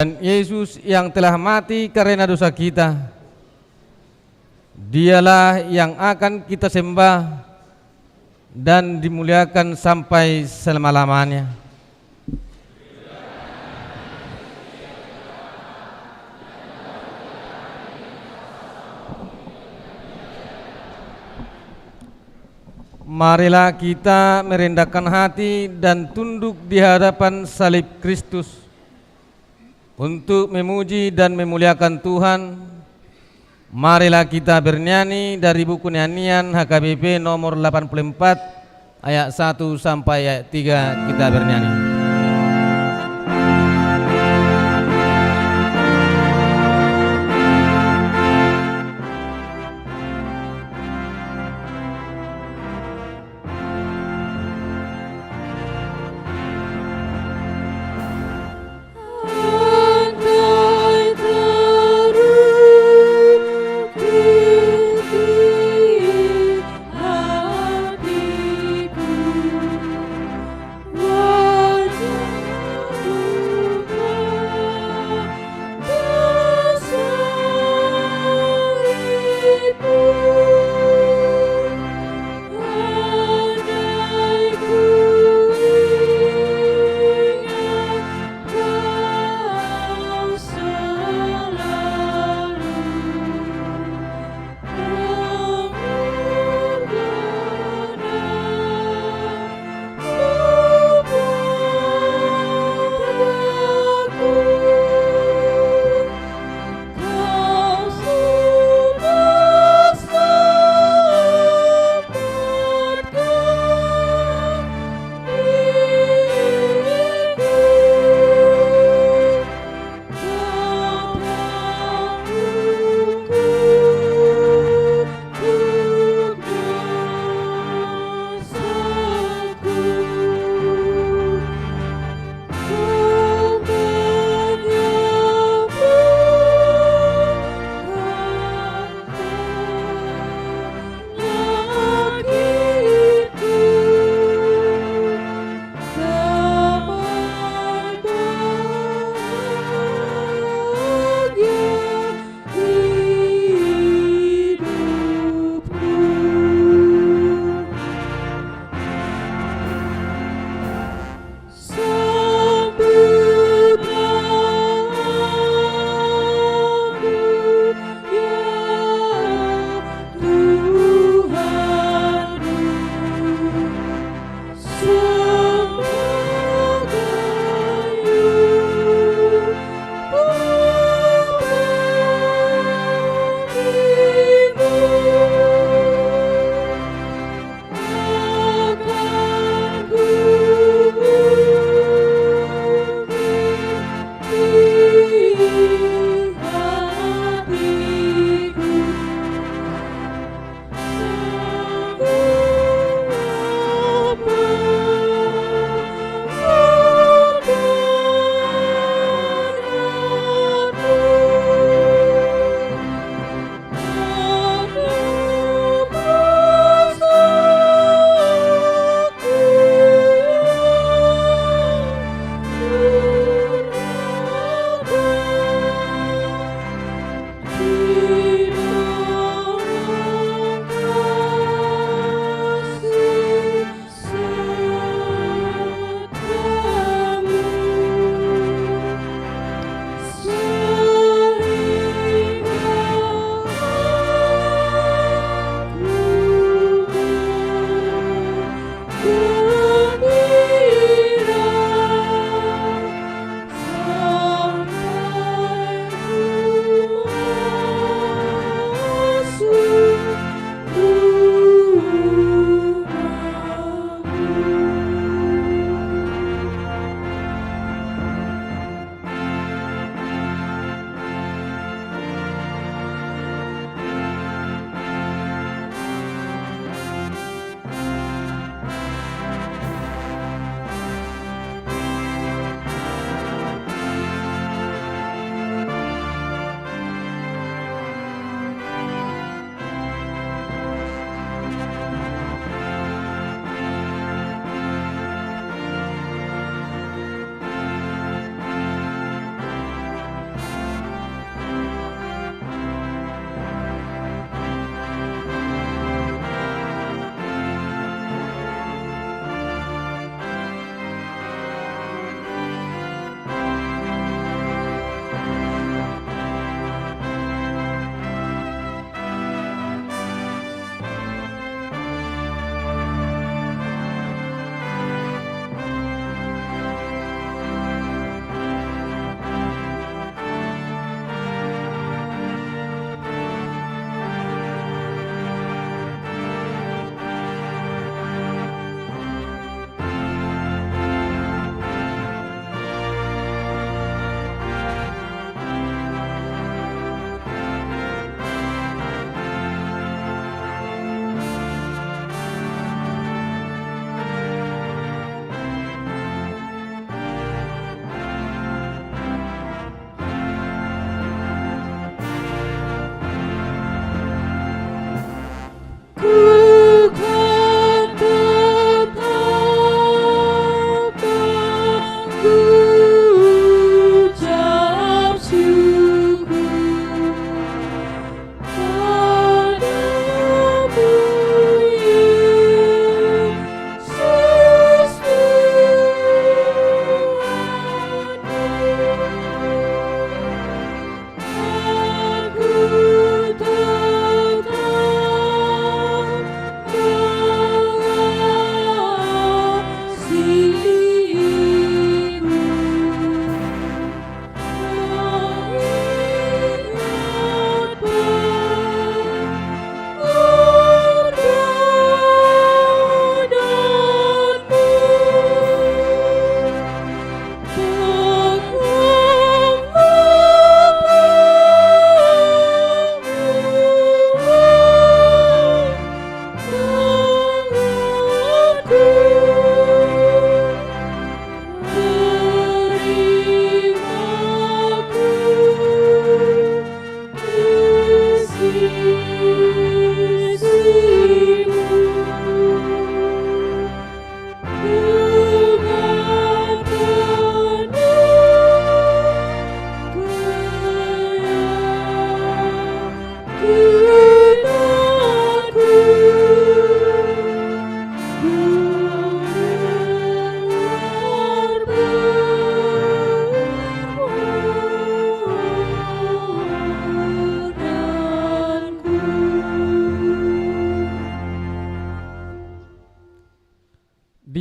Dan Yesus yang telah mati karena dosa kita, Dialah yang akan kita sembah dan dimuliakan sampai selama-lamanya. Marilah kita merendahkan hati dan tunduk di hadapan salib Kristus untuk memuji dan memuliakan Tuhan. Marilah kita bernyanyi dari buku nyanyian HKBP nomor 84 ayat 1 sampai ayat 3, kita bernyanyi. What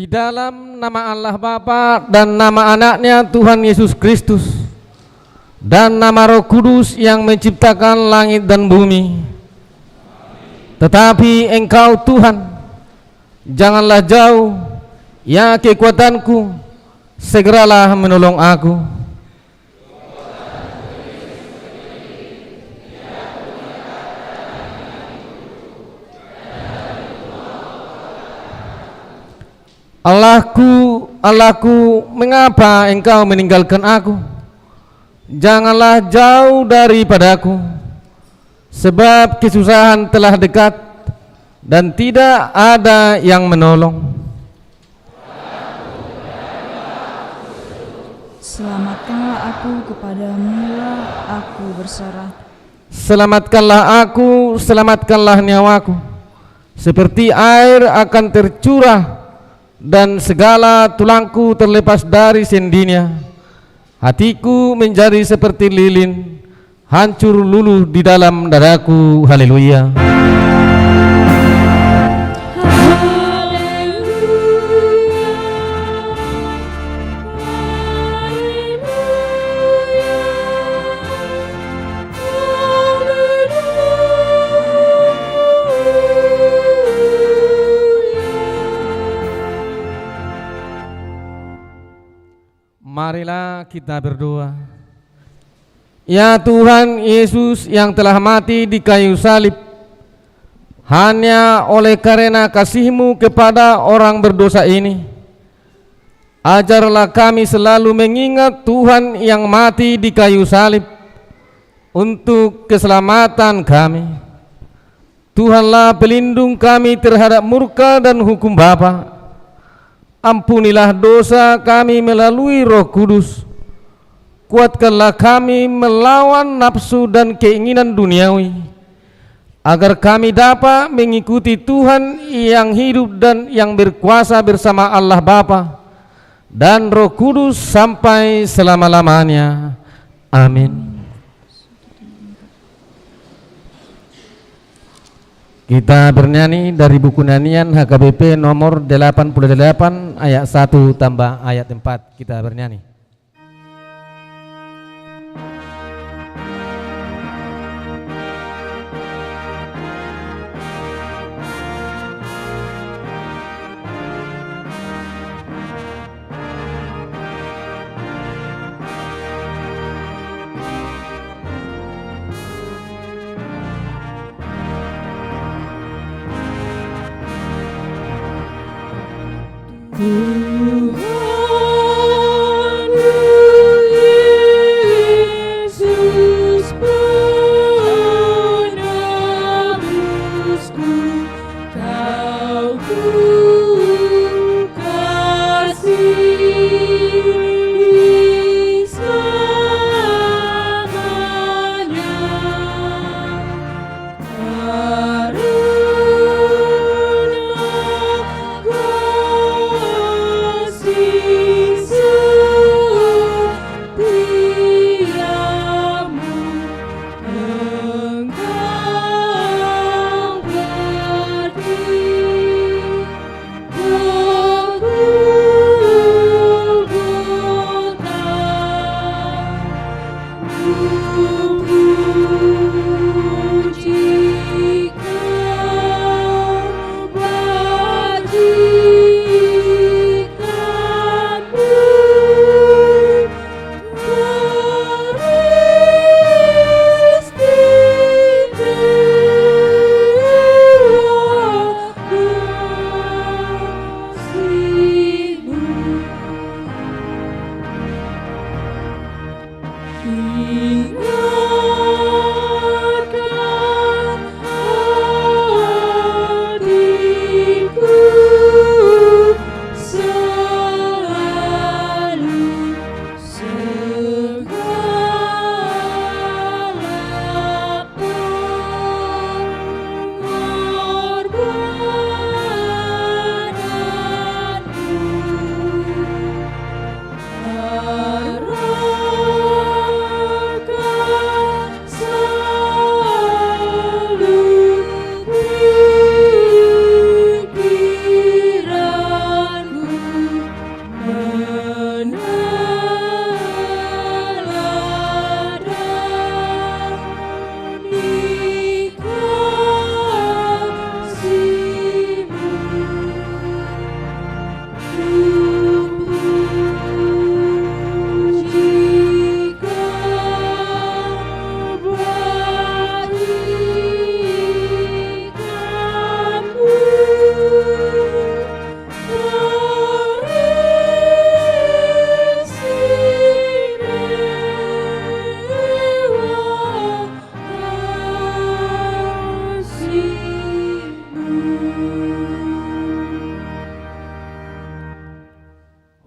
dalam nama Allah Bapa dan nama anaknya Tuhan Yesus Kristus dan nama Roh Kudus yang menciptakan langit dan bumi. Tetapi Engkau Tuhan, janganlah jauh, ya kekuatanku, segeralah menolong aku. Allahku, Allahku, mengapa Engkau meninggalkan aku? Janganlah jauh daripadaku, sebab kesusahan telah dekat dan tidak ada yang menolong. Selamatkanlah aku, kepadamu-lah aku berserah. Selamatkanlah aku, selamatkanlah nyawaku. Seperti air akan tercurah dan segala tulangku terlepas dari sendinya. Hatiku menjadi seperti lilin, hancur luluh di dalam dadaku. Haleluya. Marilah kita berdoa. Ya Tuhan Yesus yang telah mati di kayu salib, hanya oleh karena kasih-Mu kepada orang berdosa ini, ajarlah kami selalu mengingat Tuhan yang mati di kayu salib untuk keselamatan kami. Tuhanlah pelindung kami terhadap murka dan hukum Bapa. Ampunilah dosa kami melalui Roh Kudus. Kuatkanlah kami melawan nafsu dan keinginan duniawi, agar kami dapat mengikuti Tuhan yang hidup dan yang berkuasa bersama Allah Bapa dan Roh Kudus sampai selama-lamanya. Amin. Kita bernyanyi dari buku nyanyian HKBP nomor 88 ayat 1 tambah ayat 4. Kita bernyanyi. Tuhan Yesus penebusku, Kau ku kasihi selamanya. Karena Kau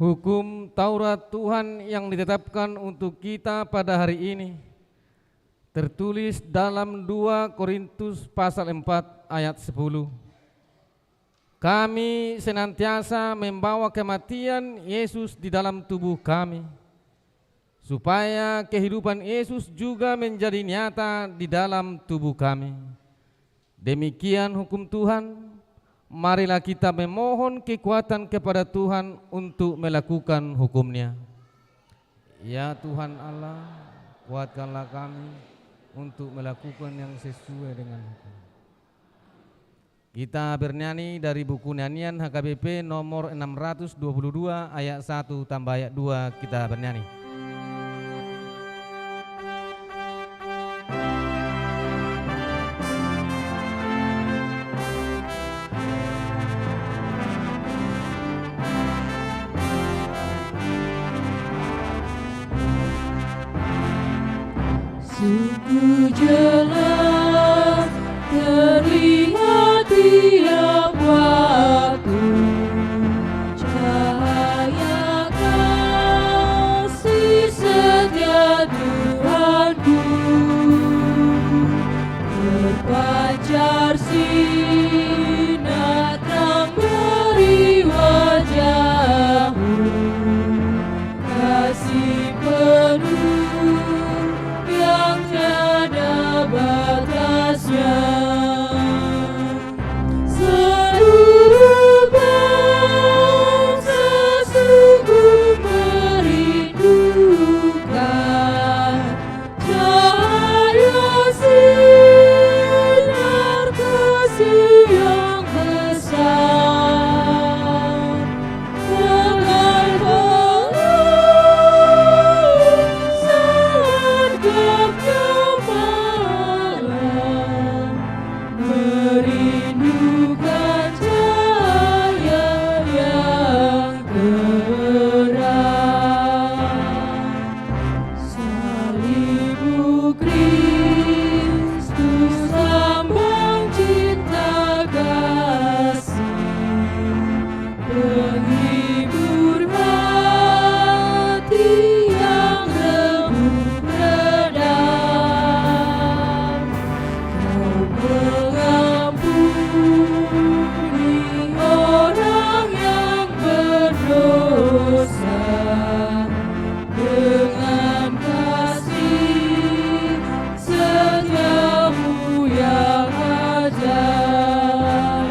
Hukum Taurat Tuhan yang ditetapkan untuk kita pada hari ini tertulis dalam 2 Korintus pasal 4 ayat 10. Kami senantiasa membawa kematian Yesus di dalam tubuh kami, supaya kehidupan Yesus juga menjadi nyata di dalam tubuh kami. Demikian hukum Tuhan. Marilah kita memohon kekuatan kepada Tuhan untuk melakukan hukum-Nya. Ya Tuhan Allah, kuatkanlah kami untuk melakukan yang sesuai dengan hukum. Kita bernyanyi dari buku nyanyian HKBP nomor 622 ayat 1 tambah ayat 2, kita bernyanyi. Sungguh jelas terlihat tiap waktu cahaya kasih setia Tuhanku, terpancar sinar terang dari wajah-Mu, kasih penuh yang tiada batasnya. Seluruh bangsa sungguh merindukan cahaya sinar kasih yang besar. Dengan saat malam merindukan cahaya yang terang. Salibmu Kristus lambang cinta kasih, penghibur hati yang remuk redam. Kau mengampuni orang yang berdosa dengan kasih setiamu yang ajaib.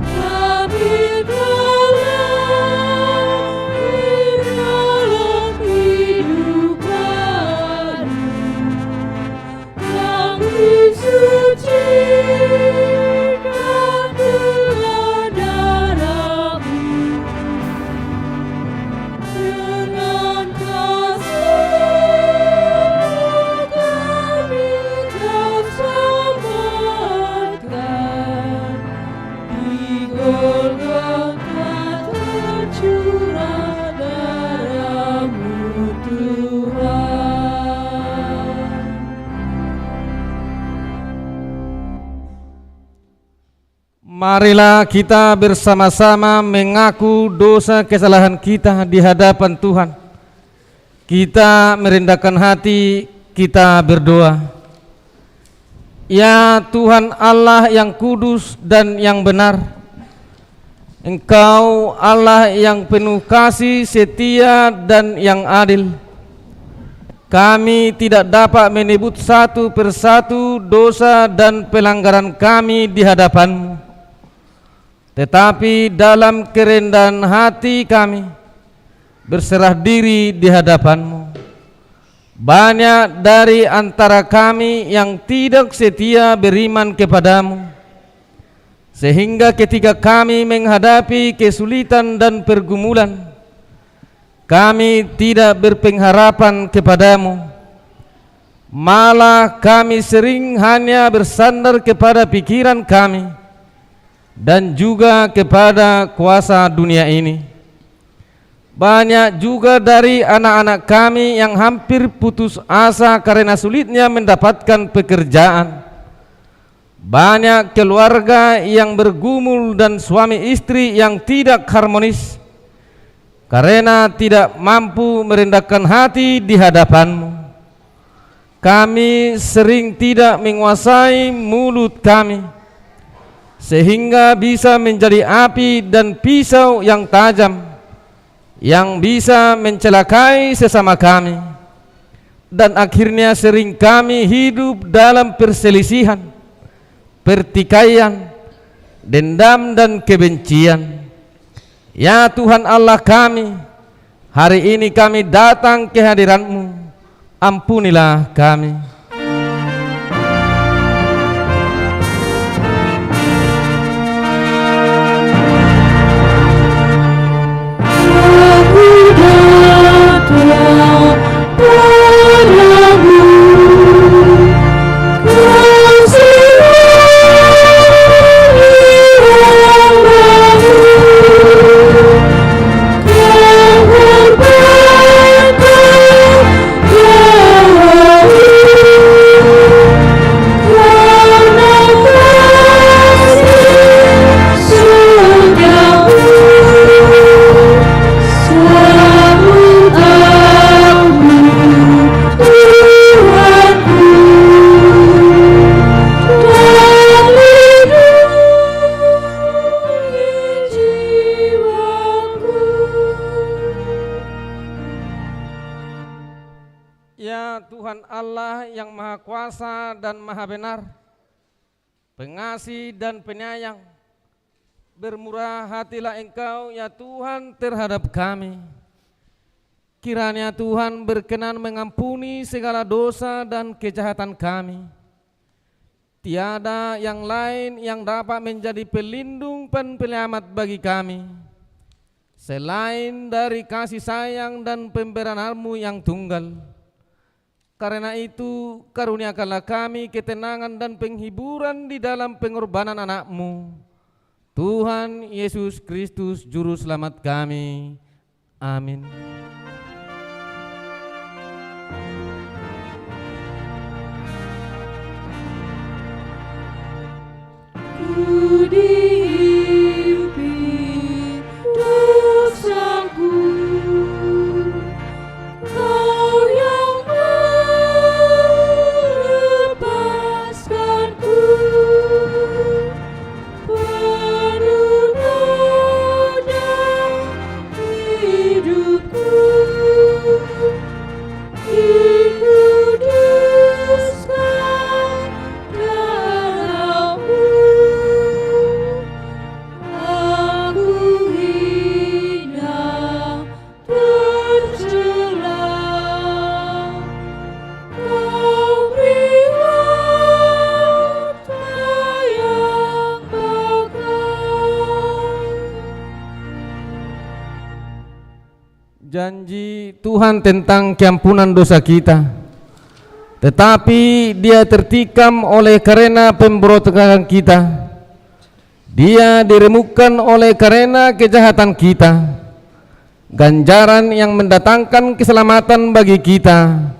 Kami terlahir dalam hidup baru, kami sucikan dengan darah-Mu. Dengan kasih-Mu kami Kau selamatkan. Di Golgota tercurah darah-Mu Tuhan. Marilah kita bersama-sama mengaku dosa kesalahan kita di hadapan Tuhan. Kita merendahkan hati, kita berdoa. Ya Tuhan Allah yang kudus dan yang benar, Engkau Allah yang penuh kasih setia dan yang adil. Kami tidak dapat menyebut satu persatu dosa dan pelanggaran kami di hadapan-Mu, tetapi dalam kerendahan hati kami berserah diri di hadapan-Mu. Banyak dari antara kami yang tidak setia beriman kepadamu, sehingga ketika kami menghadapi kesulitan dan pergumulan, kami tidak berpengharapan kepadamu. Malah kami sering hanya bersandar kepada pikiran kami dan juga kepada kuasa dunia ini. Banyak juga dari anak-anak kami yang hampir putus asa karena sulitnya mendapatkan pekerjaan. Banyak keluarga yang bergumul dan suami istri yang tidak harmonis karena tidak mampu merendahkan hati di hadapan-Mu. Kami sering tidak menguasai mulut kami, sehingga bisa menjadi api dan pisau yang tajam, yang bisa mencelakai sesama kami. Dan akhirnya sering kami hidup dalam perselisihan, pertikaian, dendam dan kebencian. Ya Tuhan Allah kami, hari ini kami datang ke hadirat-Mu, ampunilah kami. Aku datang padamu, Ya Tuhan Allah yang Maha Kuasa dan Maha Benar, pengasih dan penyayang, bermurah hatilah Engkau ya Tuhan terhadap kami. Kiranya Tuhan berkenan mengampuni segala dosa dan kejahatan kami. Tiada yang lain yang dapat menjadi pelindung dan penyelamat bagi kami selain dari kasih sayang dan pemberongan-Mu yang tunggal. Karena itu karuniakanlah kami ketenangan dan penghiburan di dalam pengorbanan anak-Mu, Tuhan Yesus Kristus Juru Selamat kami. Amin. ku dihimpit dosaku, Kau yang melepaskanku, penuh noda hidupku, dikuduskan dalam-Mu. Aku hina tercela, Kau beri harta yang bakal. Janji Tuhan tentang keampunan dosa kita, tetapi Dia tertikam oleh karena pemberontakan kita. Dia diremukkan oleh karena kejahatan kita. Ganjaran yang mendatangkan keselamatan bagi kita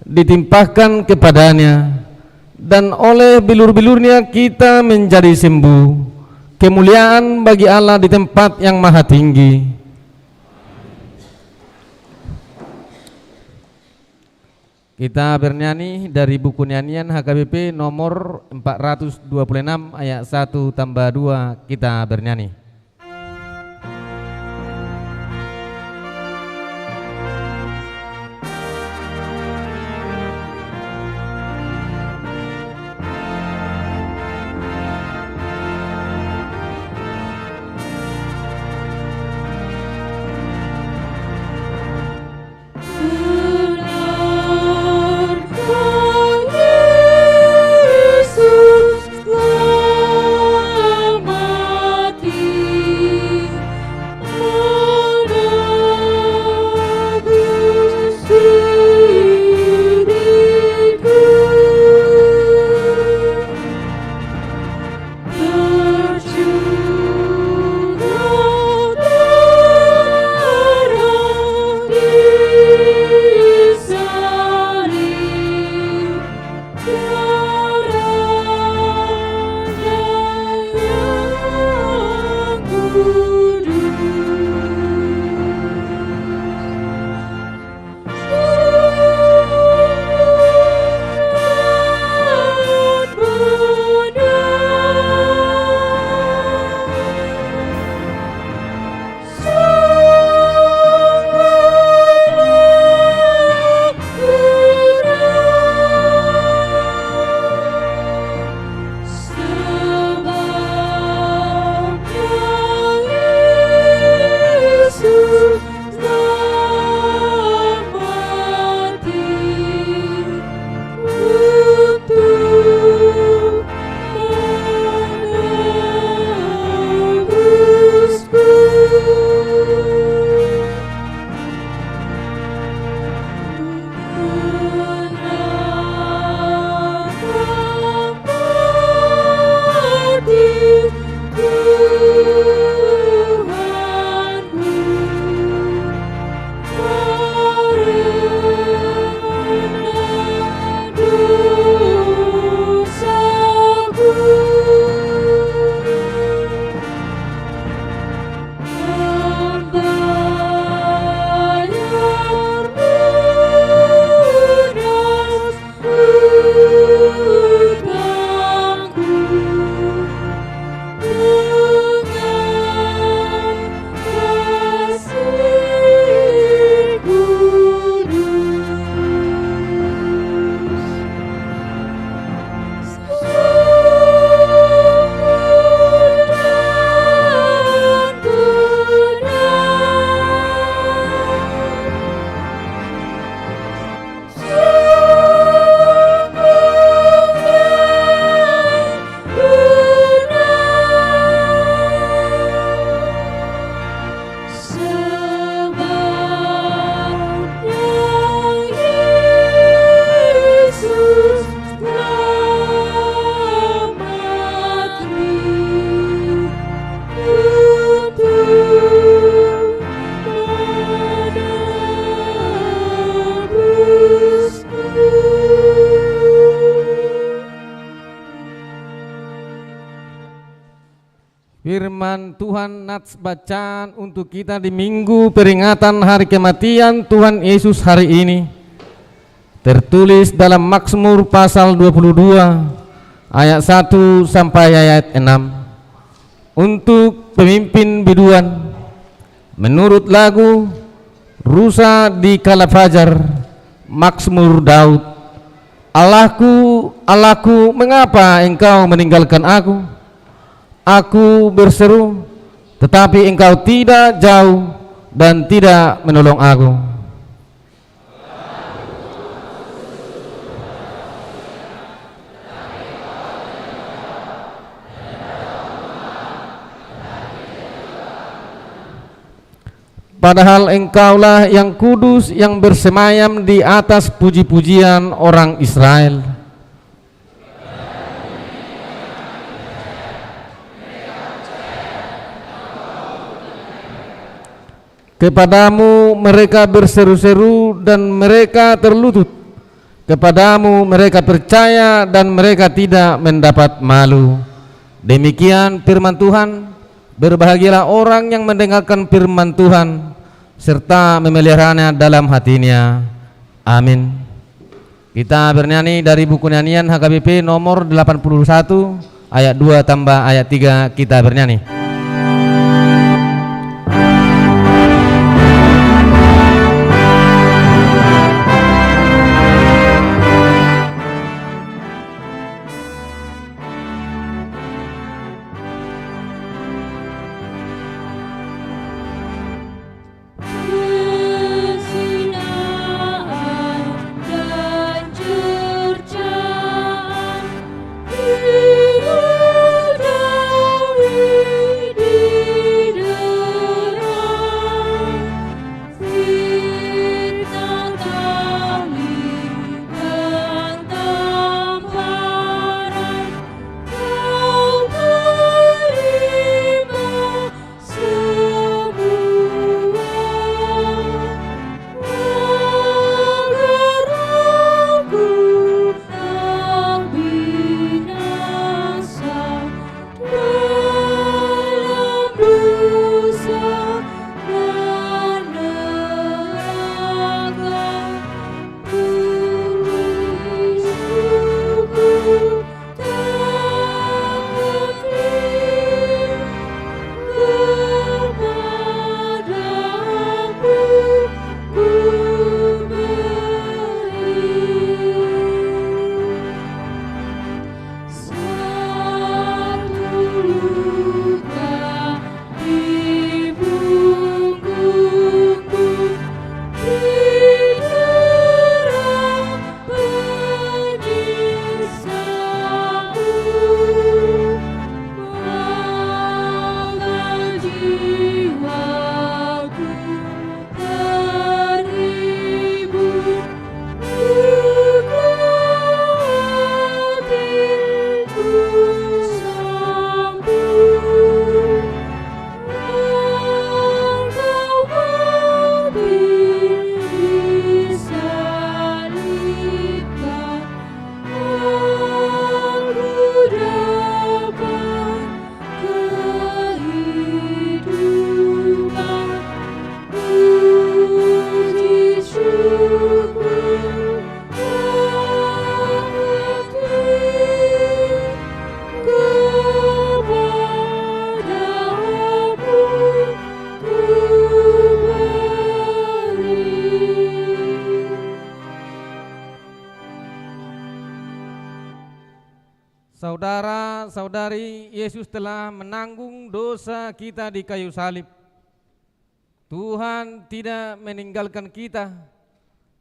ditimpahkan kepadanya, dan oleh bilur-bilurnya kita menjadi sembuh. Kemuliaan bagi Allah di tempat yang maha tinggi. Kita bernyanyi dari buku nyanyian HKBP nomor 426 ayat 1 tambah 2. Kita bernyanyi. Yesus telah mati. Firman Tuhan nats bacaan untuk kita di minggu peringatan hari kematian Tuhan Yesus hari ini tertulis dalam Mazmur pasal 22 ayat 1 sampai ayat 6. Untuk pemimpin biduan menurut lagu Rusa di Kala Fajar, Mazmur Daud. Allahku, Allahku, mengapa engkau meninggalkan aku? Aku berseru, tetapi engkau tidak jauh dan tidak menolong aku. Padahal engkaulah yang kudus, yang bersemayam di atas puji-pujian orang Israel. Kepadamu mereka berseru-seru dan mereka terlutut. Kepadamu mereka percaya dan mereka tidak mendapat malu. Demikian firman Tuhan. Berbahagialah orang yang mendengarkan firman Tuhan serta memeliharanya dalam hatinya. Amin. Kita bernyanyi dari buku nyanyian HKBP nomor 81 ayat 2 tambah ayat 3. Kita bernyanyi. Saudara-saudari, Yesus telah menanggung dosa kita di kayu salib. Tuhan tidak meninggalkan kita,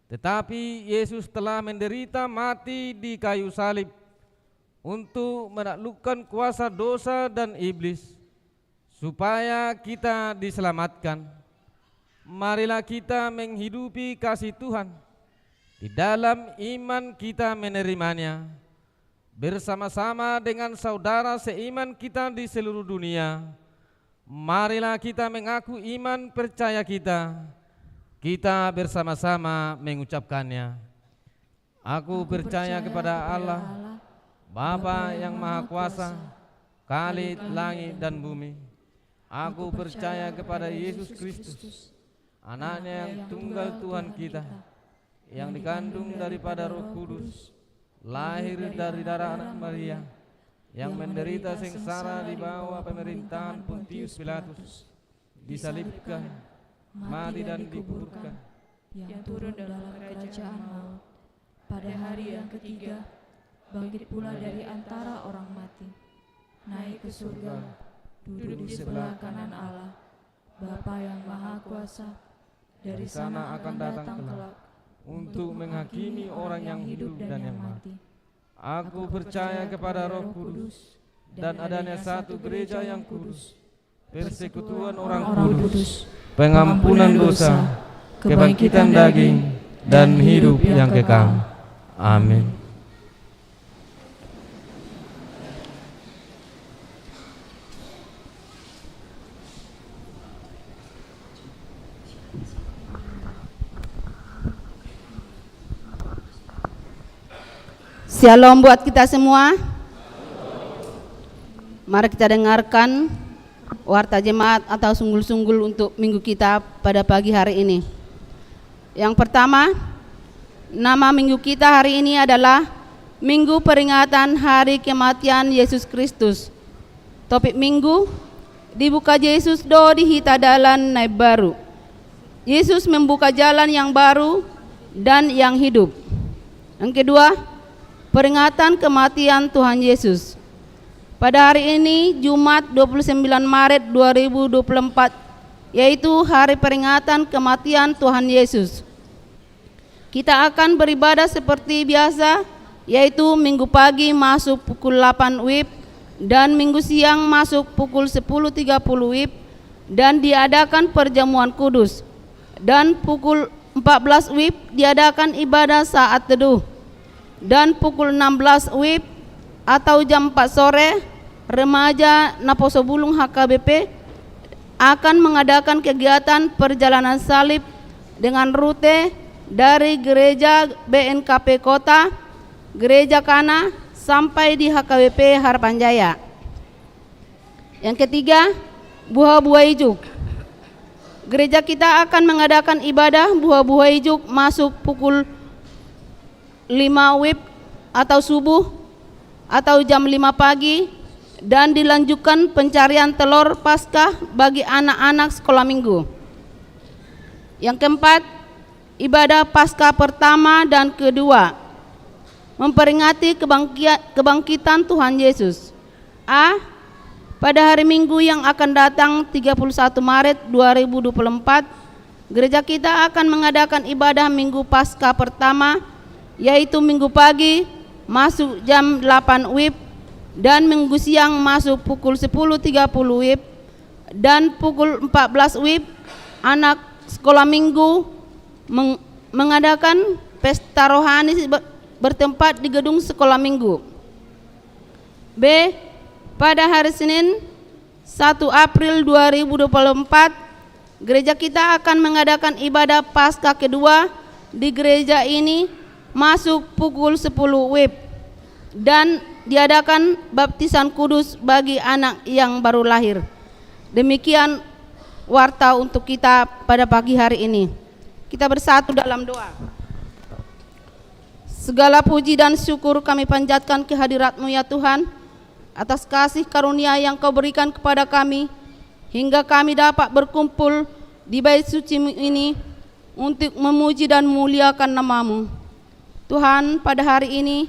tetapi Yesus telah menderita mati di kayu salib untuk menaklukkan kuasa dosa dan iblis, supaya kita diselamatkan. Marilah kita menghidupi kasih Tuhan, di dalam iman kita menerimanya, bersama-sama dengan saudara seiman kita di seluruh dunia. Marilah kita mengaku iman percaya kita bersama-sama mengucapkannya. Aku percaya kepada Allah, Bapa yang Maha Kuasa, Khalid langit dan bumi. Aku percaya kepada Yesus Kristus, anaknya yang tunggal Tuhan kita, yang dikandung daripada Roh Kudus, lahir dari darah anak Maria, yang menderita sengsara di bawah pemerintahan Pontius Pilatus, disalibkan, mati dan dikuburkan, yang turun dalam kerajaan maut, pada hari yang ketiga bangkit pula dari antara orang mati, naik ke surga, duduk di sebelah kanan Allah, Bapa yang Maha Kuasa. Dari sana akan datang kelak untuk menghakimi orang yang hidup dan yang mati. Aku percaya kepada Roh Kudus dan adanya satu gereja yang kudus, persekutuan orang kudus, pengampunan dosa, kebangkitan daging, dan hidup yang kekal. Amin. Shalom buat kita semua. Mari kita dengarkan warta jemaat atau sunggul-sunggul untuk minggu kita pada pagi hari ini. Yang pertama, nama minggu kita hari ini adalah Minggu Peringatan Hari Kematian Yesus Kristus. Topik minggu, dibuka Yesus do dihita dalan naik baru. Yesus membuka jalan yang baru dan yang hidup. Yang kedua, peringatan kematian Tuhan Yesus. Pada hari ini Jumat 29 Maret 2024, yaitu hari peringatan kematian Tuhan Yesus. Kita akan beribadah seperti biasa, yaitu minggu pagi masuk pukul 8 WIB dan minggu siang masuk pukul 10.30 WIB, dan diadakan perjamuan kudus, dan pukul 14 WIB diadakan ibadah saat teduh, dan pukul 16 WIB atau jam 4 sore remaja Naposo Bulung HKBP akan mengadakan kegiatan perjalanan salib dengan rute dari gereja BNKP Kota, Gereja Kana sampai di HKBP Harapan Jaya. Yang ketiga, buah-buah ijuk. Gereja kita akan mengadakan ibadah buah-buah ijuk masuk pukul 5 WIB atau subuh atau jam 5 pagi, dan dilanjutkan pencarian telur Paskah bagi anak-anak sekolah minggu. Yang keempat, ibadah Paskah pertama dan kedua, memperingati kebangkitan Tuhan Yesus. Pada hari Minggu yang akan datang 31 Maret 2024, gereja kita akan mengadakan ibadah Minggu Paskah pertama, yaitu minggu pagi masuk jam 8 WIB dan minggu siang masuk pukul 10.30 WIB, dan pukul 14 WIB anak sekolah minggu mengadakan pesta rohani bertempat di gedung sekolah minggu. Pada hari Senin 1 April 2024, gereja kita akan mengadakan ibadah Paskah kedua di gereja ini masuk pukul 10 WIB, dan diadakan baptisan kudus bagi anak yang baru lahir. Demikian warta untuk kita pada pagi hari ini. Kita bersatu dalam doa. Segala puji dan syukur kami panjatkan kehadirat-Mu ya Tuhan, atas kasih karunia yang Kau berikan kepada kami, hingga kami dapat berkumpul di bait suci-Mu ini untuk memuji dan memuliakan nama-Mu. Tuhan, pada hari ini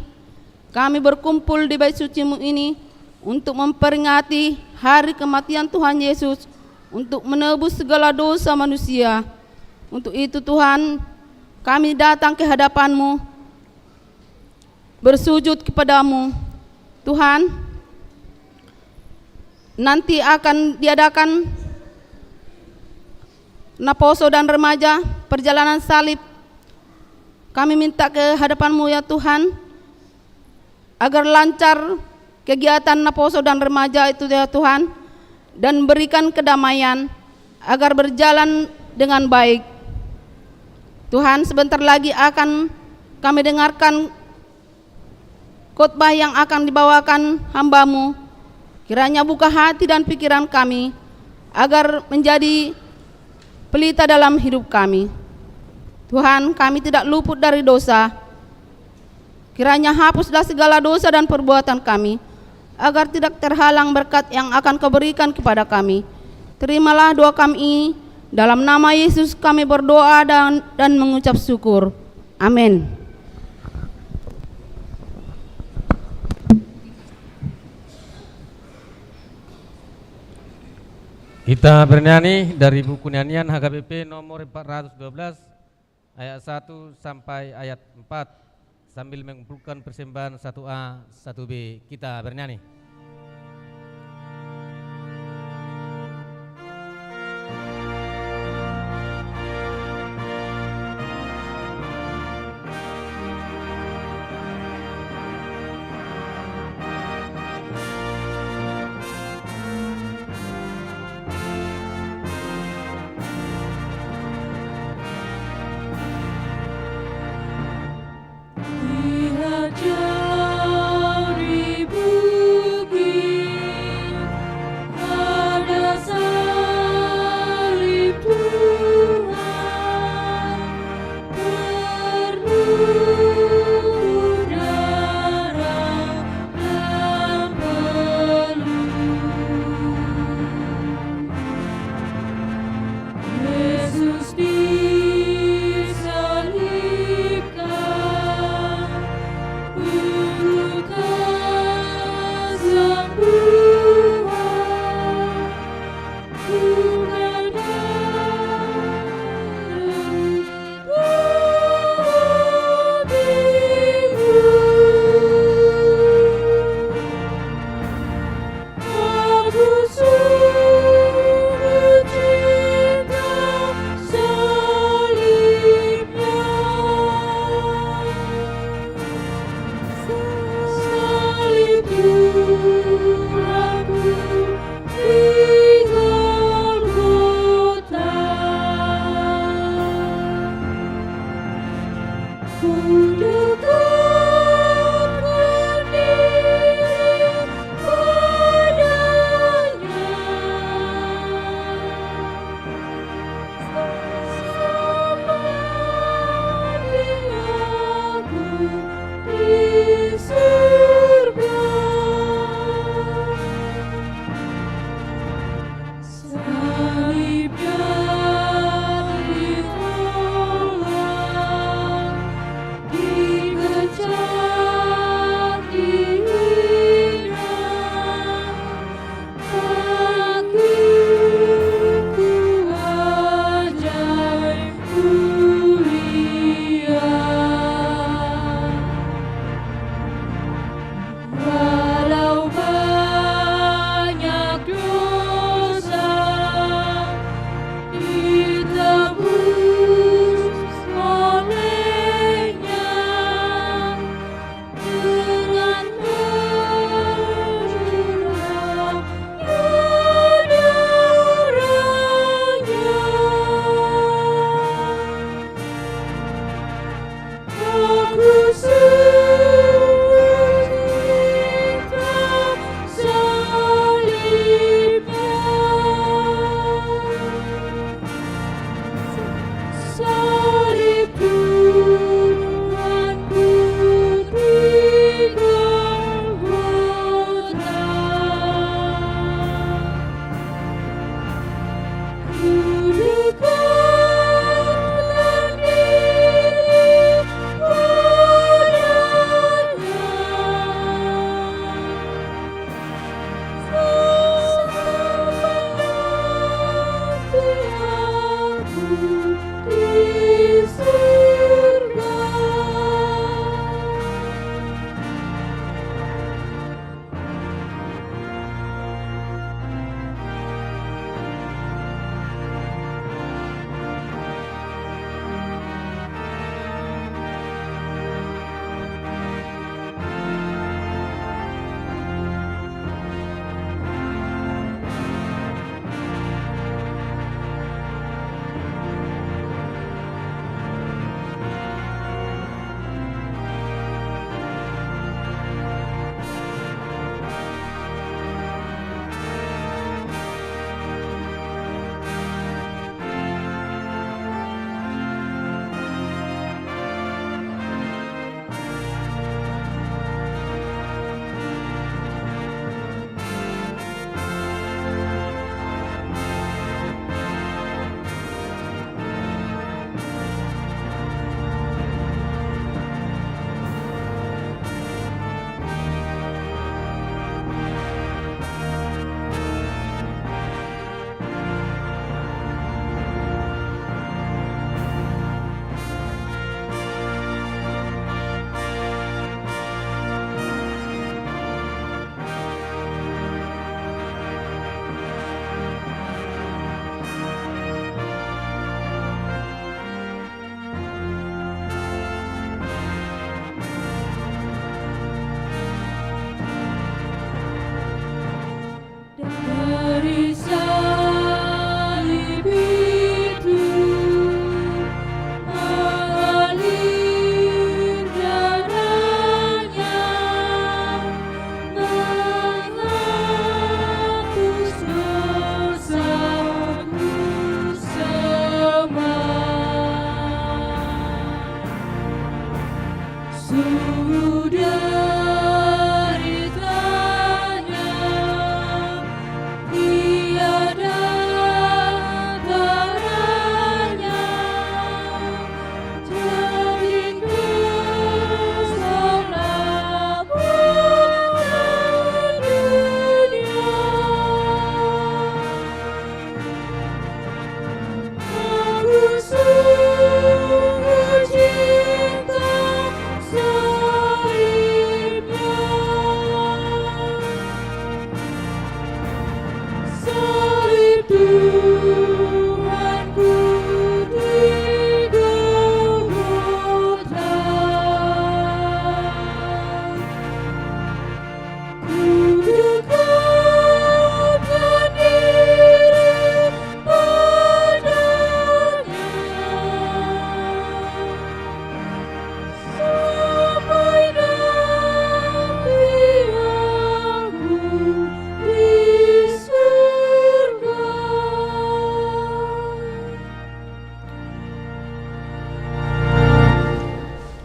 kami berkumpul di bait suci-Mu ini untuk memperingati hari kematian Tuhan Yesus, untuk menebus segala dosa manusia. Untuk itu Tuhan, kami datang ke hadapan-Mu, bersujud kepadamu. Tuhan, nanti akan diadakan Naposo dan remaja perjalanan salib. Kami minta ke hadapan-Mu ya Tuhan, agar lancar kegiatan Naposo dan remaja itu ya Tuhan, dan berikan kedamaian agar berjalan dengan baik. Tuhan, sebentar lagi akan kami dengarkan khotbah yang akan dibawakan hamba-Mu. Kiranya buka hati dan pikiran kami agar menjadi pelita dalam hidup kami. Tuhan, kami tidak luput dari dosa. Kiranya hapuslah segala dosa dan perbuatan kami, agar tidak terhalang berkat yang akan Kau berikan kepada kami. Terimalah doa kami, dalam nama Yesus kami berdoa dan mengucap syukur. Amin. Kita bernyanyi dari buku nyanyian HKBP nomor 412 ayat 1 sampai ayat 4 sambil mengumpulkan persembahan 1A, 1B. Kita bernyanyi. Lihat jauh di bumi.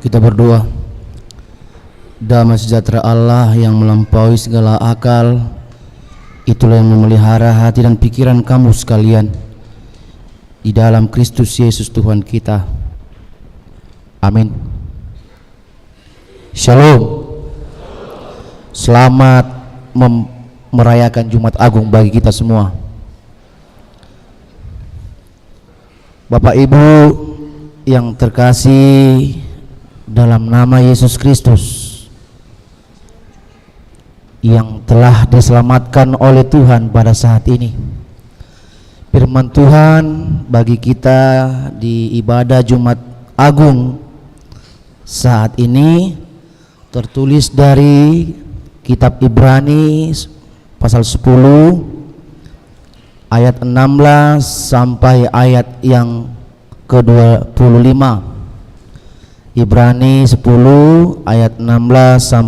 Kita berdoa. Damai sejahtera Allah yang melampaui segala akal, itulah yang memelihara hati dan pikiran kamu sekalian di dalam Kristus Yesus Tuhan kita. Amin. Shalom. Selamat merayakan Jumat Agung bagi kita semua. Bapak Ibu yang terkasih dalam nama Yesus Kristus yang telah diselamatkan oleh Tuhan pada saat ini, firman Tuhan bagi kita di ibadah Jumat Agung saat ini tertulis dari kitab Ibrani pasal 10 ayat 16 sampai ayat yang ke-25. Ibrani 10 ayat 16 sampai